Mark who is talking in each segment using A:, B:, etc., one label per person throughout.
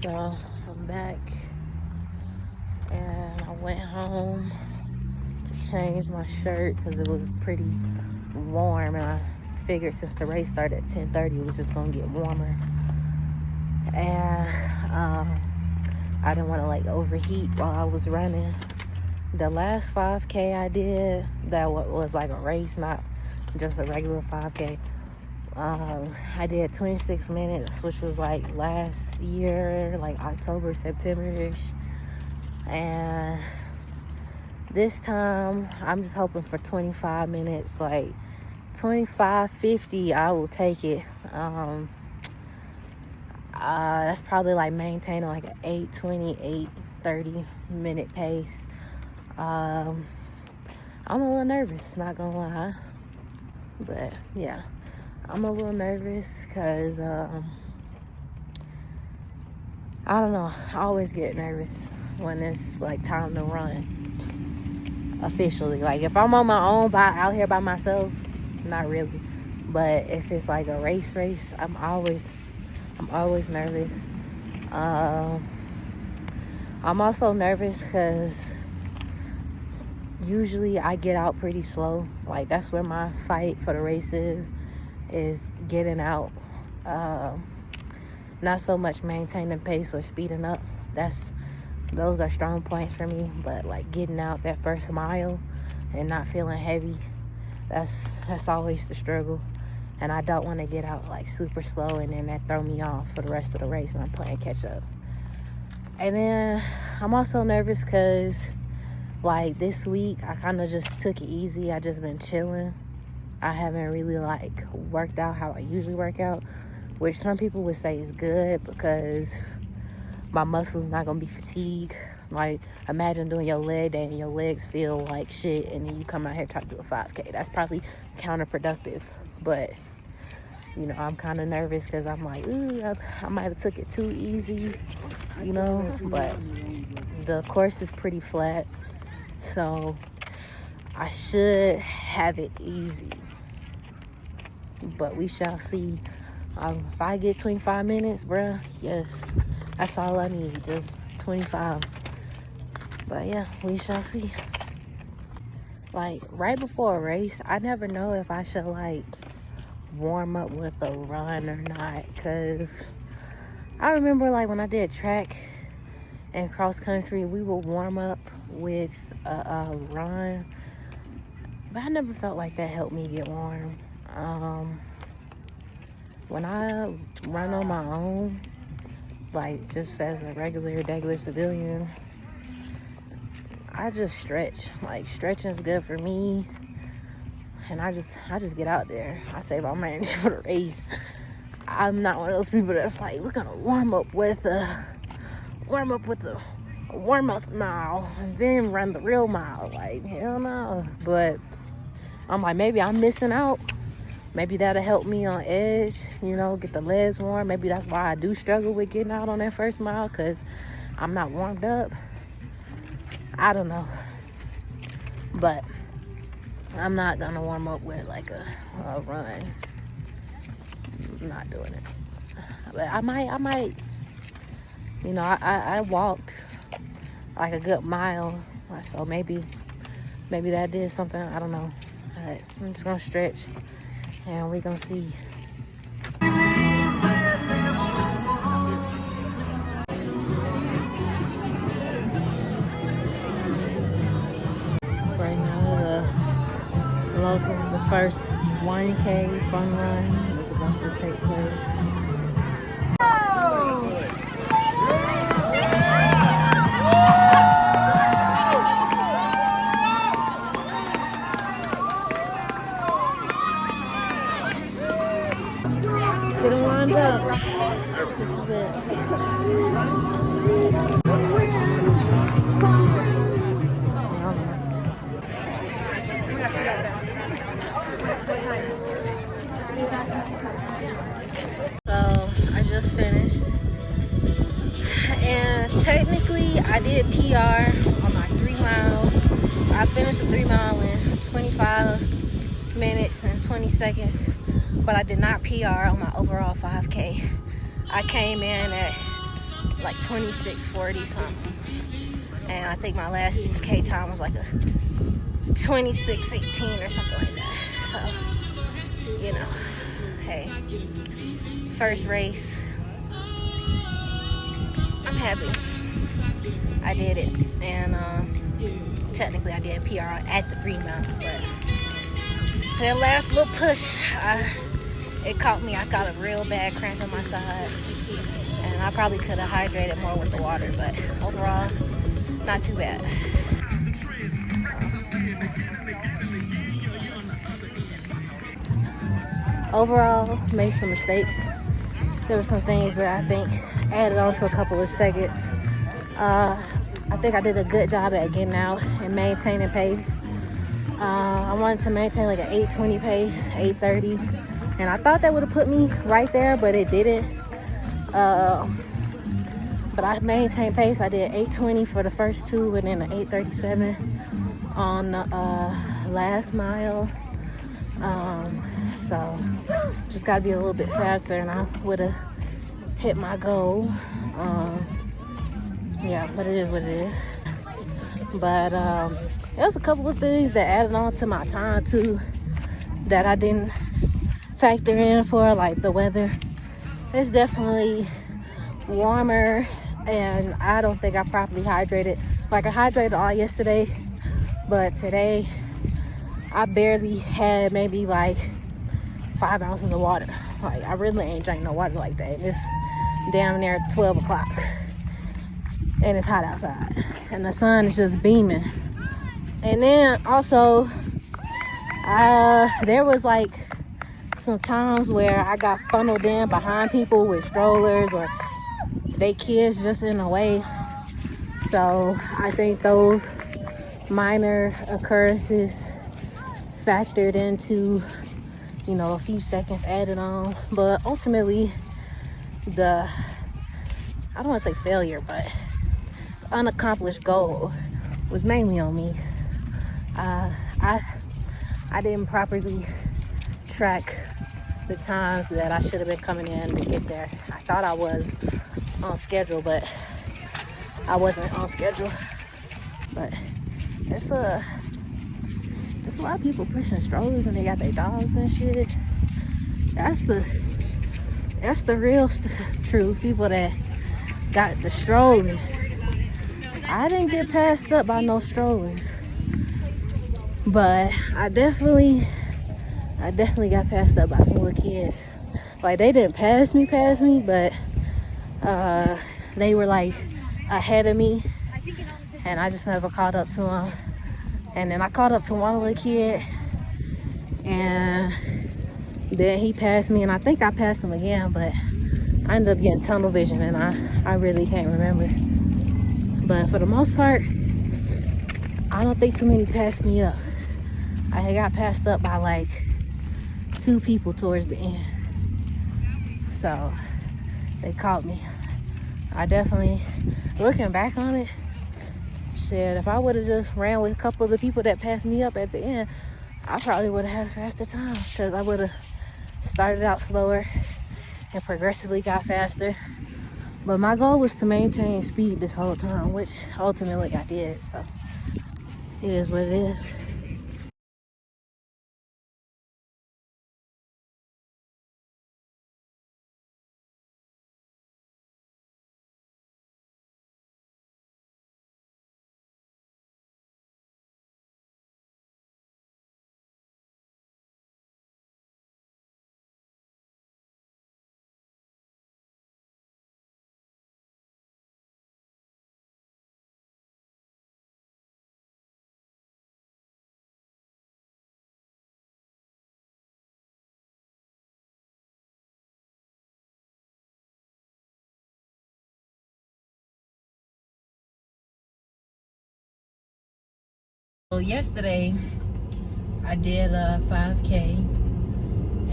A: So I'm back and I went home to change my shirt because it was pretty warm, and I figured since the race started at 10:30 it was just gonna get warmer, and I didn't want to like overheat while I was running. The last 5K I did, that was like a race, not just a regular 5K. I did 26 minutes, which was like last year, like October, September-ish. And this time, I'm just hoping for 25 minutes, like 25:50, I will take it. That's probably like maintaining like an 8:20, 8:30 minute pace. I'm a little nervous, not gonna lie. But yeah, I'm a little nervous because I don't know, I always get nervous when it's like time to run officially. Like if I'm on my own out here by myself, not really. But if it's like a race, I'm always nervous. I'm also nervous because usually I get out pretty slow. Like that's where my fight for the race is getting out. Not so much maintaining pace or speeding up. Those are strong points for me. But like getting out that first mile and not feeling heavy, that's always the struggle. And I don't want to get out like super slow and then that throw me off for the rest of the race and I'm playing catch up. And then I'm also nervous because like this week I kind of just took it easy. I just been chilling. I haven't really like worked out how I usually work out, which some people would say is good because my muscles not gonna be fatigued. Like imagine doing your leg day and your legs feel like shit and then you come out here try to do a 5K. That's probably counterproductive. But you know, I'm kind of nervous because I'm like, ooh, I might have took it too easy, you know. But the course is pretty flat, so I should have it easy. But we shall see. If I get 25 minutes, bruh, yes, that's all I need, just 25. But yeah, we shall see. Like right before a race, I never know if I should like warm up with a run or not, because I remember like when I did track and cross country, we would warm up with a run, but I never felt like that helped me get warm. When I run on my own, like just as a regular civilian, I just stretch. Like stretching is good for me, and I just get out there. I save all my energy for the race. I'm not one of those people that's like, we're gonna warm up with a warm-up mile and then run the real mile. Like hell no. But I'm like, maybe I'm missing out. Maybe that'll help me on edge, you know, get the legs warm. Maybe that's why I do struggle with getting out on that first mile, because I'm not warmed up. I don't know. But I'm not gonna warm up with like a run. I'm not doing it. But I might, you know, I walked like a good mile, so maybe that did something. I don't know. But I'm just gonna stretch and we're gonna see. Right now the first 1K fun run is about to take place. Get them lined up. This is it. So I just finished, and technically I did PR on my 3 mile. I finished the 3 mile in 25 minutes and 20 seconds, but I did not PR on my overall 5K. I came in at like 26:40 something. And I think my last 6K time was like a 26:18 or something like that. So, you know, hey, first race, I'm happy I did it. And technically I did PR at the pre-mount, but that last little push, it caught me. I got a real bad cramp in my side, and I probably could have hydrated more with the water, but overall, not too bad. Overall, made some mistakes. There were some things that I think added on to a couple of seconds. I think I did a good job at getting out and maintaining pace. I wanted to maintain like an 8:20 pace, 8:30, and I thought that would have put me right there, but it didn't. But I maintained pace. I did 8:20 for the first two, and then an 8:37 on the last mile. So just got to be a little bit faster, and I would have hit my goal. Yeah, but it is what it is. But there's a couple of things that added on to my time too that I didn't factor in for, like the weather. It's definitely warmer, and I don't think I properly hydrated. Like, I hydrated all yesterday, but today I barely had maybe like 5 ounces of water. Like, I really ain't drank no water like that. It's damn near 12 o'clock and it's hot outside and the sun is just beaming. And then also there was like some times where I got funneled in behind people with strollers or they kids just in the way. So I think those minor occurrences factored into, you know, a few seconds added on. But ultimately, I don't want to say failure, but unaccomplished goal was mainly on me. I didn't properly track the times that I should have been coming in to get there. I thought I was on schedule, but I wasn't on schedule. But it's a lot of people pushing strollers and they got their dogs and shit. That's the real truth. People that got the strollers. I didn't get passed up by no strollers, but I definitely got passed up by some little kids. Like, they didn't pass me, but they were like ahead of me, and I just never caught up to them. And then I caught up to one little kid, and then he passed me, and I think I passed him again, but I ended up getting tunnel vision, and I really can't remember. But for the most part, I don't think too many passed me up. I got passed up by like 2 people towards the end. So they caught me. I definitely, looking back on it, shit, if I would have just ran with a couple of the people that passed me up at the end, I probably would have had a faster time, because I would have started out slower and progressively got faster. But my goal was to maintain speed this whole time, which ultimately I did. So it is what it is. So yesterday I did a 5K,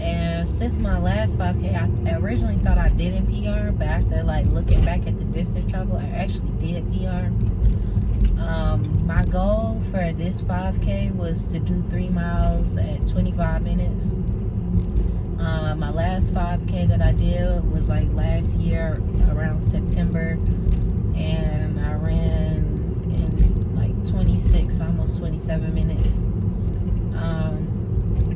A: and since my last 5K, I originally thought I didn't PR, but after like looking back at the distance travel, I actually did PR. My goal for this 5K was to do 3 miles at 25 minutes, My last 5K that I did was like last year around September, and I ran in like 26, almost 27 minutes.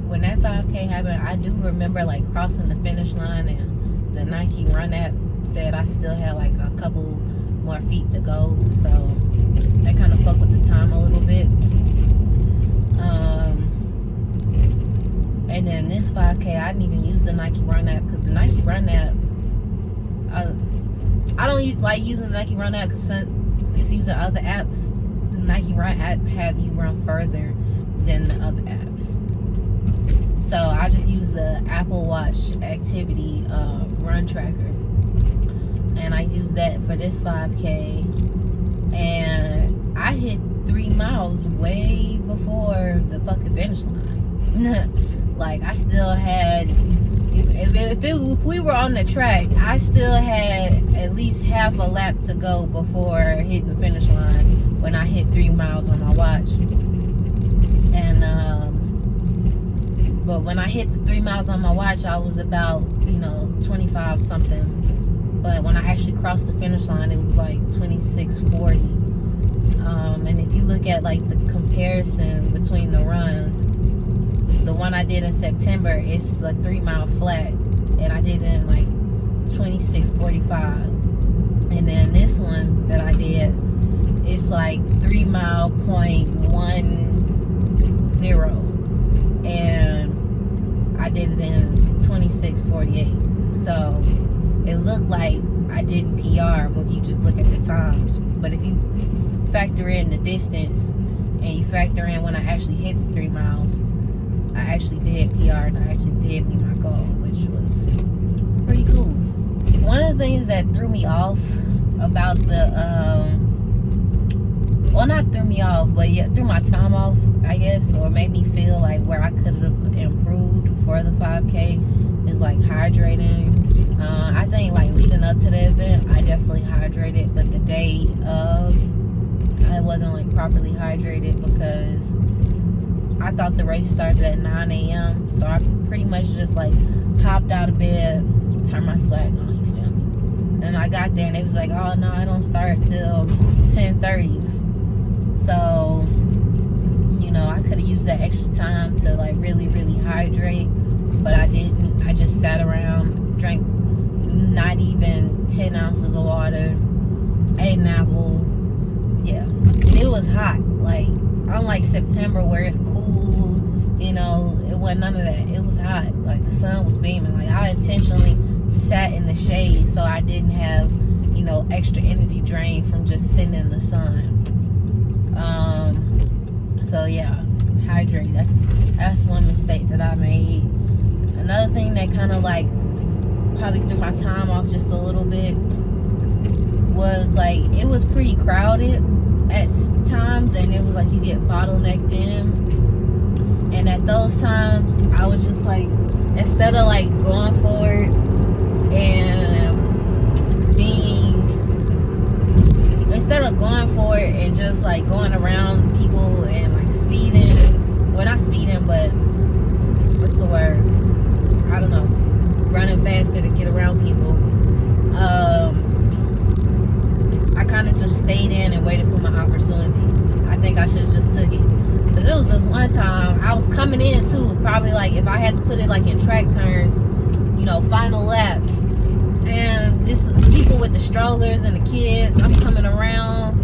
A: When that 5K happened, I do remember like crossing the finish line, and the Nike Run app said I still had like a couple more feet to go, so that kind of fucked with the time a little bit. And then this 5K, I didn't even use the Nike Run app, because the Nike Run app, I don't like using the Nike Run app because it's using other apps. The Nike Run app have you run further than the other apps. So I just use the Apple Watch activity run tracker, and I use that for this 5K, and I hit 3 miles way before the fucking finish line. Like, I still had, if we were on the track, I still had at least half a lap to go before hitting the finish line when I hit 3 miles on my watch. And but when I hit the 3 miles on my watch, I was about 25 something. But when I actually crossed the finish line, it was like 26:40. And if you look at like the comparison between the runs, the one I did in September, it's a 3 mile flat, and I did it in like 26:45. And then this one that I did, it's like 3 mile .10, and I did it in 26:48. So it looked like I didn't PR when you just look at the times. But if you factor in the distance and you factor in when I actually hit the 3 miles, I actually did PR, and I actually did meet my goal, which was pretty cool. One of the things that threw me off about the well, not threw me off, but yeah, threw my time off, I guess, or made me feel like where I could have improved for the 5K is like hydrating. I think like leading up to the event, I definitely hydrated, but the day of, I wasn't like properly hydrated because I thought the race started at 9 a.m. So I pretty much just like hopped out of bed, turned my swag on, you feel me? And I got there and it was like, oh no, I don't start till 10:30. So, I could have used that extra time to like really, really hydrate, but I didn't. I just sat around, drank not even 10 ounces of water, ate an apple. Yeah, it was hot. Like, unlike September where it's cool, it wasn't none of that. It was hot. Like, the sun was beaming. Like, I intentionally sat in the shade so I didn't have, extra energy drain from just sitting in the sun. So yeah, hydrate. That's one mistake that I made. Another thing that kind of like probably threw my time off just a little bit was like, it was pretty crowded at times, and it was like you get bottlenecked in. And at those times, I was just like, instead of like going forward and just like going around people and like speeding, well, not speeding, but what's the word? I don't know, running faster to get around people. I kind of just stayed in and waited for my opportunity. I think I should have just took it. Because it was just one time, I was coming in too, probably like if I had to put it like in track turns, final lap. And this people with the strollers and the kids, I'm coming around,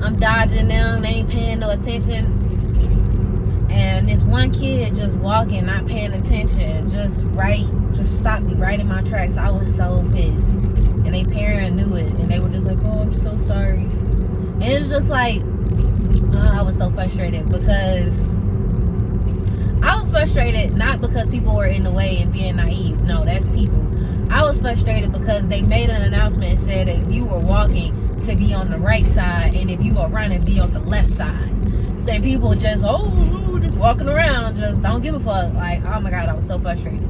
A: I'm dodging them, they ain't paying no attention. And this one kid just walking, not paying attention, just stopped me right in my tracks. I was so pissed. And they parent knew it, and they were just like, oh, I'm so sorry. And it's just like, I was so frustrated, because I was frustrated not because people were in the way and being naive. No, that's people. I was frustrated because they made an announcement and said that if you were walking, to be on the right side, and if you were running, be on the left side. So people just walking around, just don't give a fuck. Like, oh my god, I was so frustrated.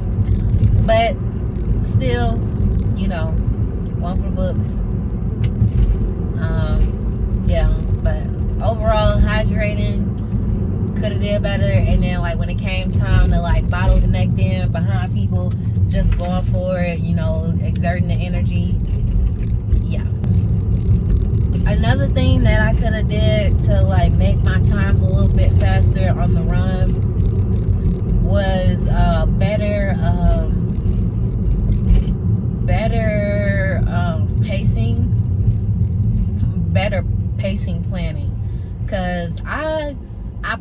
A: But still, one for the books. Yeah, but overall, hydrating, could have did better. And then like when it came time to like bottleneck them behind people, just going for it, you know, exerting the energy. Yeah. Another thing that I could have did to like make my times a little bit faster on the run was better pacing planning. Cause I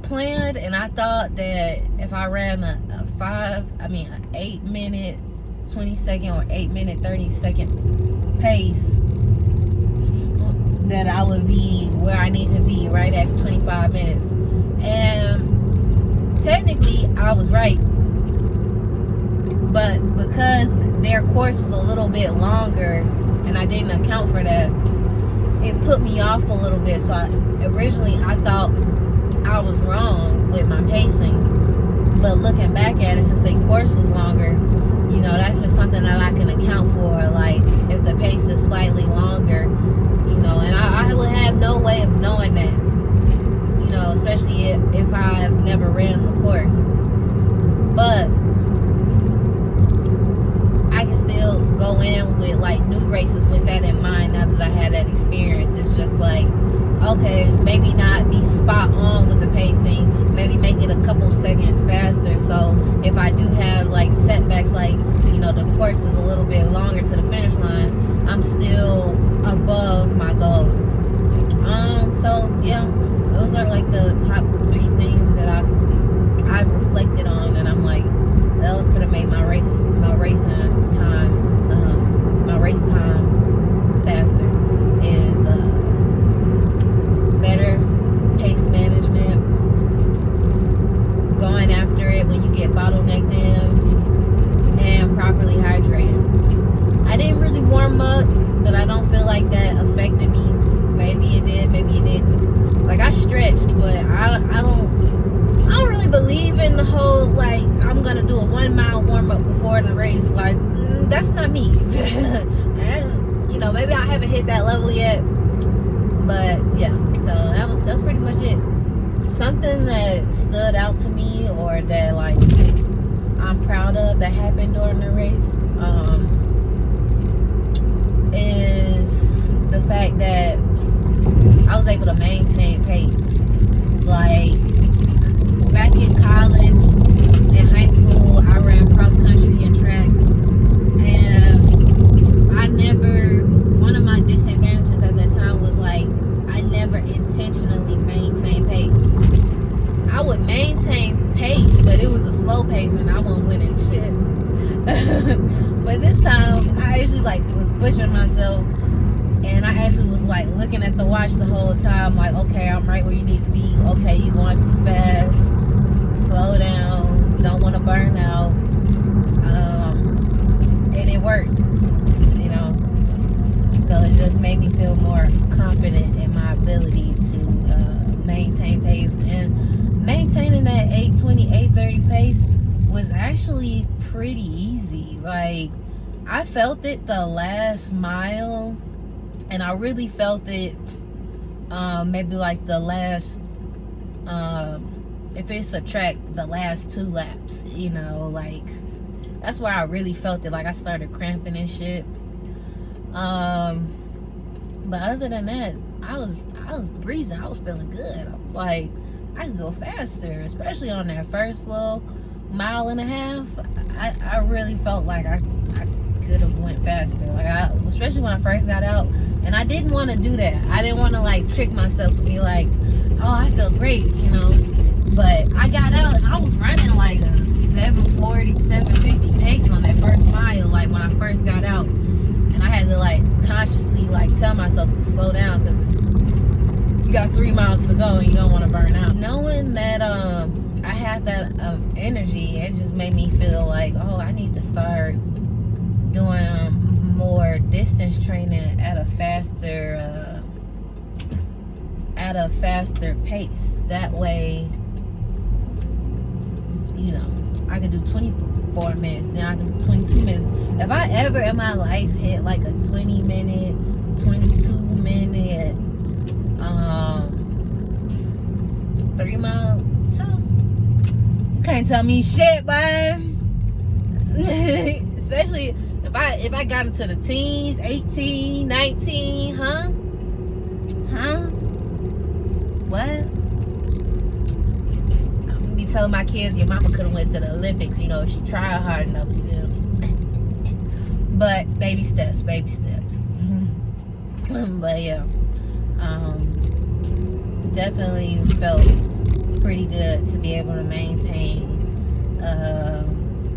A: planned and I thought that if I ran an 8 minute 20-second or 8 minute 30-second pace, that I would be where I need to be right after 25 minutes. And technically I was right, but because their course was a little bit longer and I didn't account for that, it put me off a little bit. So originally I thought I was wrong with my pacing, but looking back at it, since the course was longer, you know, that's just something that I can account for. Like if the pace is slightly longer, you know, and I would have no way of knowing that, you know, especially if I've never ran the course. But I can still go in with like new races with that in mind now that I had that experience. It's just like, okay, maybe not be spot on with the pacing, maybe make it a couple seconds faster. So if I do have like setbacks, like, you know, the course is a little bit longer to the finish line, I'm still above my goal. So yeah, those are like the top 3 things that I've reflected on, and I'm like, those could have made my race time faster. Is better pace management, going after it when you get bottlenecked in, and properly hydrated. I didn't really warm up, but I don't feel like that affected me. Maybe it did, maybe it didn't. Like I stretched, but I don't really believe in the whole like I'm gonna do a 1 mile warm up before the race. Like that's not me. And, you know, maybe I haven't hit that level yet, but yeah. So that's pretty much it. Something that stood out to me, or that like I'm proud of, that happened during the race, is the fact that I was able to maintain pace. Like back in college, in high school, I ran cross country and track, and one of my disadvantages at that time was like I never intentionally maintained pace. I would maintain pace, but it was a slow pace and I wasn't winning shit. But this time I actually like was pushing myself, and I actually was like looking at the watch the whole time, like, okay, I'm right where you need to be. Okay, you're going too fast. Slow down. Don't want to burn out. And it worked, you know. So it just made me feel more confident in my ability to maintain pace. And maintaining that 8:20, 8:30 pace was actually pretty easy. Like I felt it the last mile, and I really felt it maybe like the last if it's a track, the last 2 laps, you know, like that's where I really felt it. Like I started cramping and shit. But other than that, I was breezing. I was feeling good. I was like, I can go faster, especially on that first little 1.5 miles. I really felt like I could have went faster. Like especially when I first got out, and I didn't want to do that. I didn't want to like trick myself and be like, oh, I feel great, you know. But I got out and I was running like a 7:40, 7:50 pace on that first mile. Like when I first got out, and I had to like consciously like tell myself to slow down because you got 3 miles to go and you don't want to burn out. Knowing that I had that energy, it just made me feel like, oh, I need to start doing more distance training at a faster pace. That way, you know, I can do 24 minutes, then I can do 22 minutes. If I ever in my life hit like a 20 minute, 22 minute 3 mile too. Can't tell me shit, boy. Especially if I got into the teens, 18, 19, huh? What? I'm be telling my kids your mama could have went to the Olympics, you know, if she tried hard enough, you know. But baby steps. But yeah, definitely felt pretty good to be able to maintain a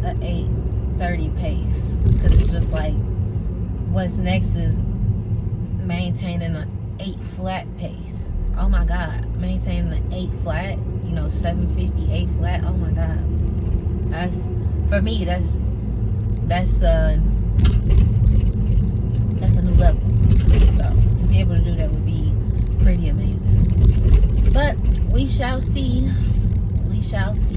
A: 8:30 pace, because it's just like what's next is maintaining an 8 flat pace. Oh my god, maintaining an 8 flat, you know, 750 8 flat. Oh my god, that's for me. That's a new level. So to be able to do that would be pretty amazing. But we shall see. We shall see.